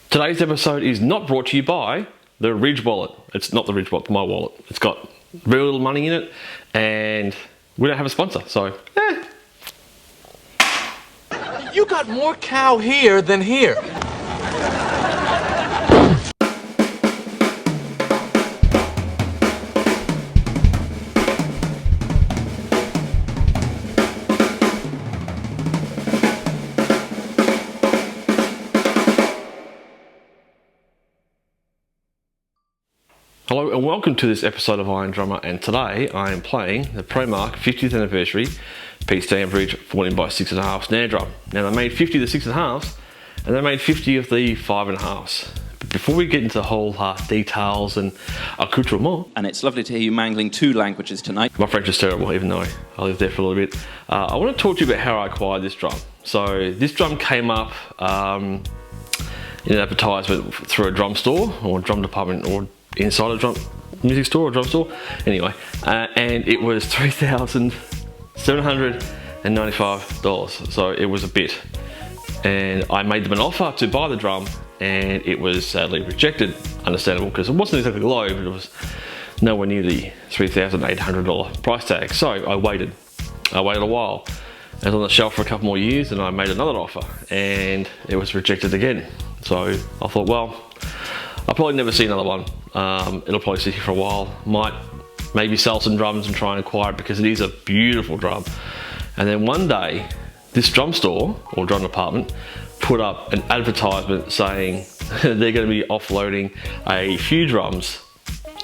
Today's episode is not brought to you by the Ridge wallet. It's not the Ridge wallet, my wallet. It's got very little money in it and we don't have a sponsor, so You got more cow here than here. Hello and welcome to this episode of Iron Drummer, and today I am playing the Promark 50th anniversary Pete Stanbridge 14x6.5 snare drum. Now they made 50 of the 6.5s and they made 50 of the 5.5s. But before we get into the whole details and accoutrement, and it's lovely to hear you mangling two languages tonight. My French is terrible, even though I lived there for a little bit. I want to talk to you about how I acquired this drum. So this drum came up in an advertisement through a drum store or drum department or inside a drum music store or drum store, anyway, and it was $3,795, so it was a bit, and I made them an offer to buy the drum and it was sadly rejected. Understandable, because it wasn't exactly low, but it was nowhere near the $3,800 price tag. So I waited a while. It was on the shelf for a couple more years and I made another offer and it was rejected again. So I thought, well, I'll probably never see another one. It'll probably sit here for a while. Might maybe sell some drums and try and acquire it because it is a beautiful drum. And then one day, this drum store or drum department put up an advertisement saying they're going to be offloading a few drums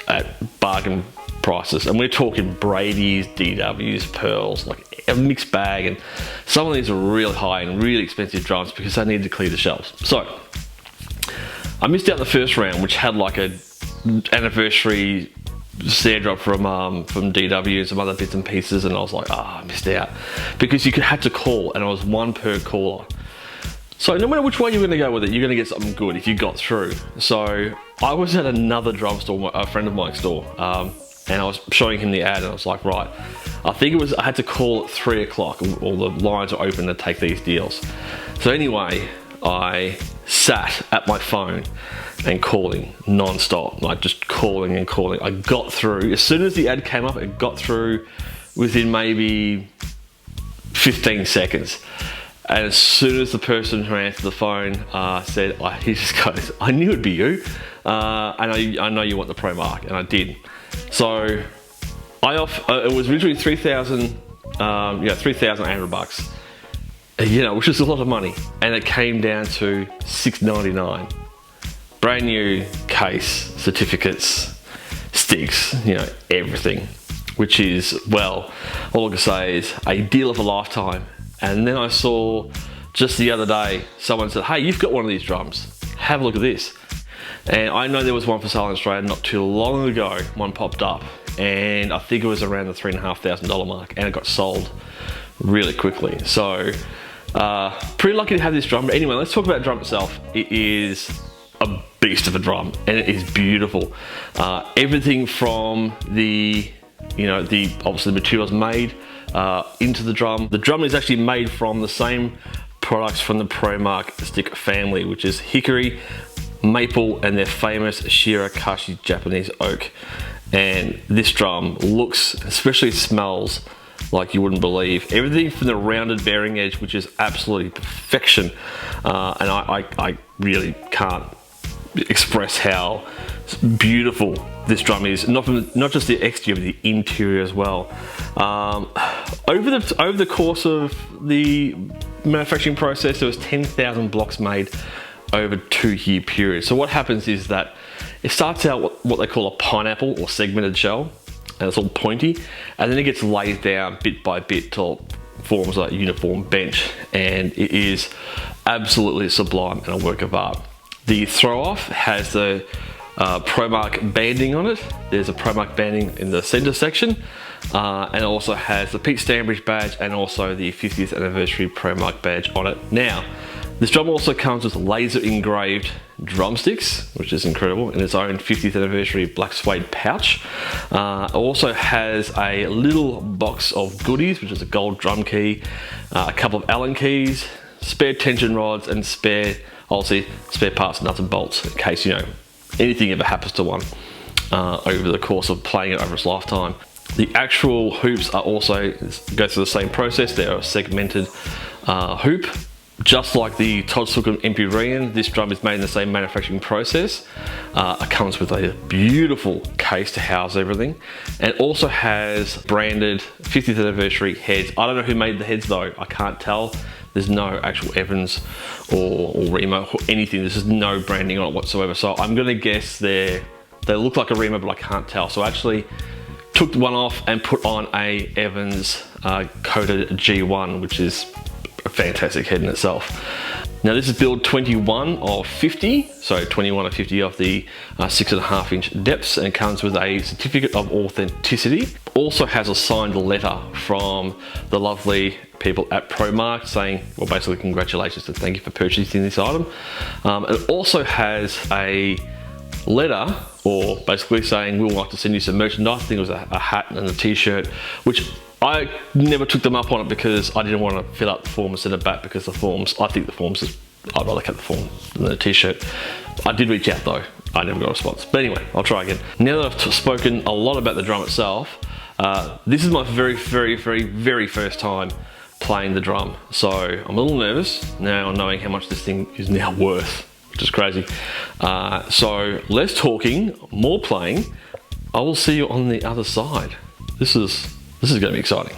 at bargain prices. And we're talking Brady's, DW's, Pearls, like a mixed bag. And some of these are really high and really expensive drums because they need to clear the shelves. So I missed out the first round, which had like a anniversary snare drum from DW and some other bits and pieces, and I was like, I missed out, because you had to call and it was one per caller. So no matter which way you're going to go with it, you're going to get something good if you got through. So I was at another drum store, a friend of mine's store, and I was showing him the ad and I was like, right, I think I had to call at 3 o'clock, all the lines are open to take these deals. So anyway, I sat at my phone and calling non-stop, like just calling and calling. I got through, as soon as the ad came up, it got through within maybe 15 seconds. And as soon as the person who answered the phone said, he just goes, I knew it'd be you. And I know you want the Promark, and I did. So it was originally $3,800. You know, which is a lot of money, and it came down to $699. Brand new case, certificates, sticks, you know, everything, which is, well, all I can say is a deal of a lifetime. And then I saw just the other day, someone said, hey, you've got one of these drums, have a look at this. And I know there was one for sale in Australia not too long ago, one popped up, and I think it was around the $3,500 mark, and it got sold really quickly. So pretty lucky to have this drum. But anyway, let's talk about the drum itself. It is a beast of a drum, and it is beautiful. Everything from the obviously the materials made into the drum. The drum is actually made from the same products from the Promark stick family, which is hickory, maple, and their famous Shirakashi Japanese oak. And this drum looks, especially smells, like you wouldn't believe. Everything from the rounded bearing edge, which is absolutely perfection, and I really can't express how beautiful this drum is. Not just the exterior, but the interior as well. Over the course of the manufacturing process, there was 10,000 blocks made over a 2-year period. So what happens is that it starts out what they call a pineapple or segmented shell, and it's all pointy, and then it gets laid down bit by bit till it forms a uniform bench, and it is absolutely sublime and a work of art. The throw off has the Promark banding on it. There's a Promark banding in the center section, and it also has the Pete Stanbridge badge and also the 50th anniversary Promark badge on it. Now, this drum also comes with laser engraved drumsticks, which is incredible, in its own 50th anniversary black suede pouch. It also has a little box of goodies, which is a gold drum key, a couple of Allen keys, spare tension rods, and spare obviously spare parts, nuts and bolts, in case, you know, anything ever happens to one over the course of playing it over its lifetime. The actual hoops are also go through the same process. They're a segmented hoop. Just like the Todd Sucherman Empyrean, this drum is made in the same manufacturing process. It comes with a beautiful case to house everything, and also has branded 50th anniversary heads. I don't know who made the heads though, I can't tell. There's no actual Evans or Remo or anything. There's just no branding on it whatsoever. So I'm gonna guess they look like a Remo, but I can't tell. So I actually took one off and put on a Evans coated G1, which is a fantastic head in itself. Now this is build 21 of 50, so 21 of 50 of the 6.5 inch depths, and comes with a certificate of authenticity. Also has a signed letter from the lovely people at Promark saying, well, basically congratulations and thank you for purchasing this item. It also has a letter, or basically saying we'll like to send you some merchandise. I think it was a hat and a t-shirt, which I never took them up on it because I didn't want to fill out the form and send it back, because the forms, I think the forms is, I'd rather cut the form than the t-shirt. I did reach out though, I never got a response. But anyway, I'll try again. Now that I've spoken a lot about the drum itself, this is my very first time playing the drum. So I'm a little nervous now knowing how much this thing is now worth, which is crazy. So less talking, more playing. I will see you on the other side. This is going to be exciting.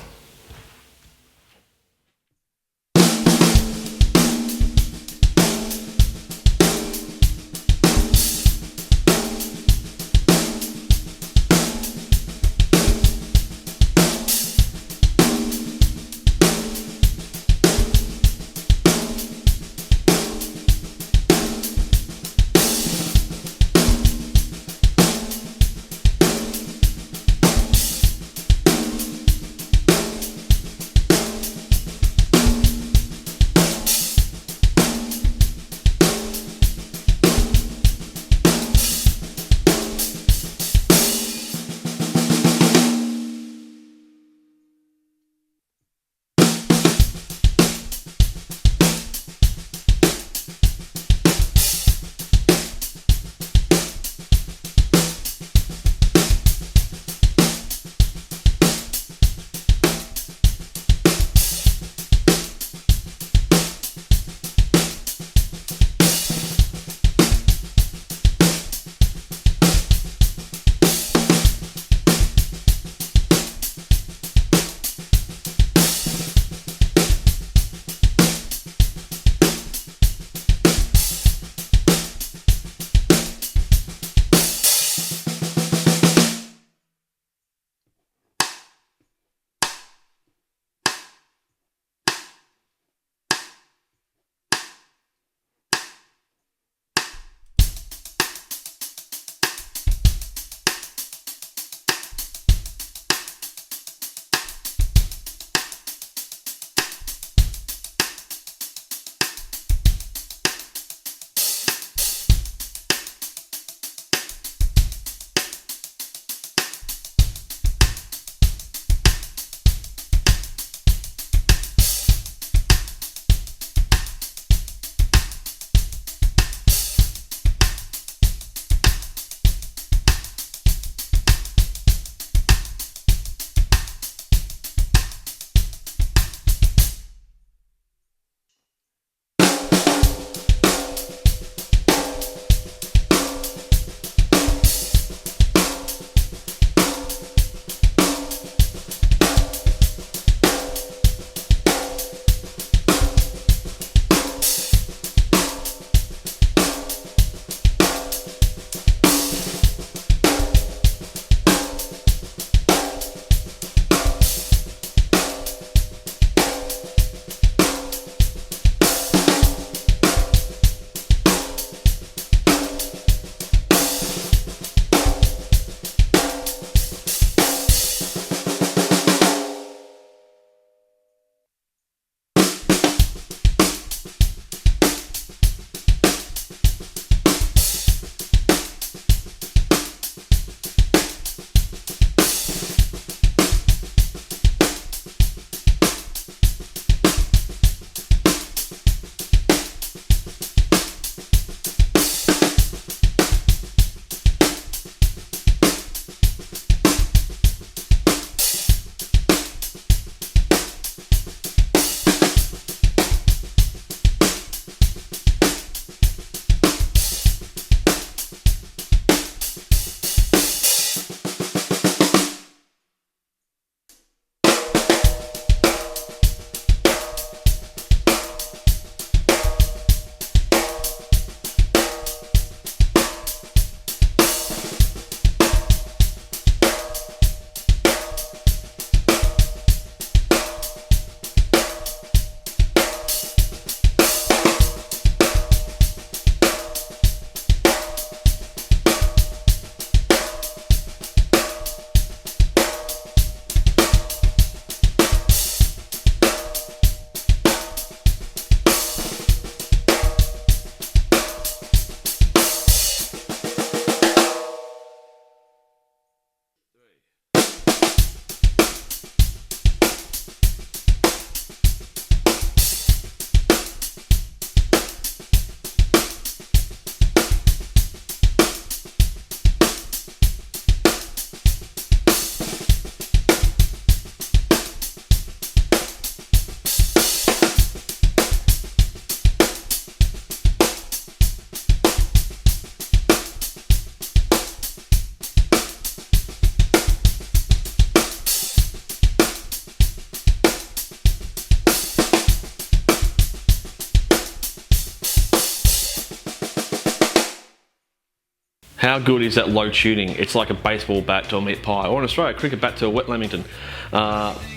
How good is that low tuning? It's like a baseball bat to a meat pie, or in Australia, a cricket bat to a wet lamington.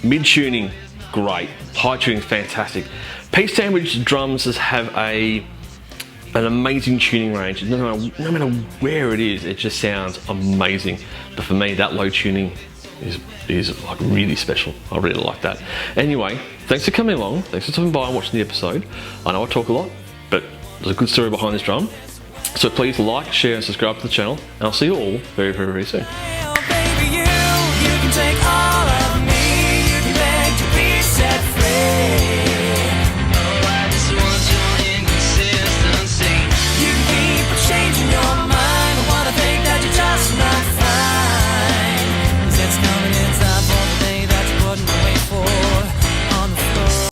Mid tuning, great. High tuning, fantastic. Pete Stanbridge drums have an amazing tuning range. No matter where it is, it just sounds amazing. But for me, that low tuning is like really special. I really like that. Anyway, thanks for coming along. Thanks for stopping by and watching the episode. I know I talk a lot, but there's a good story behind this drum. So please like, share and subscribe to the channel, and I'll see you all very, very, very soon.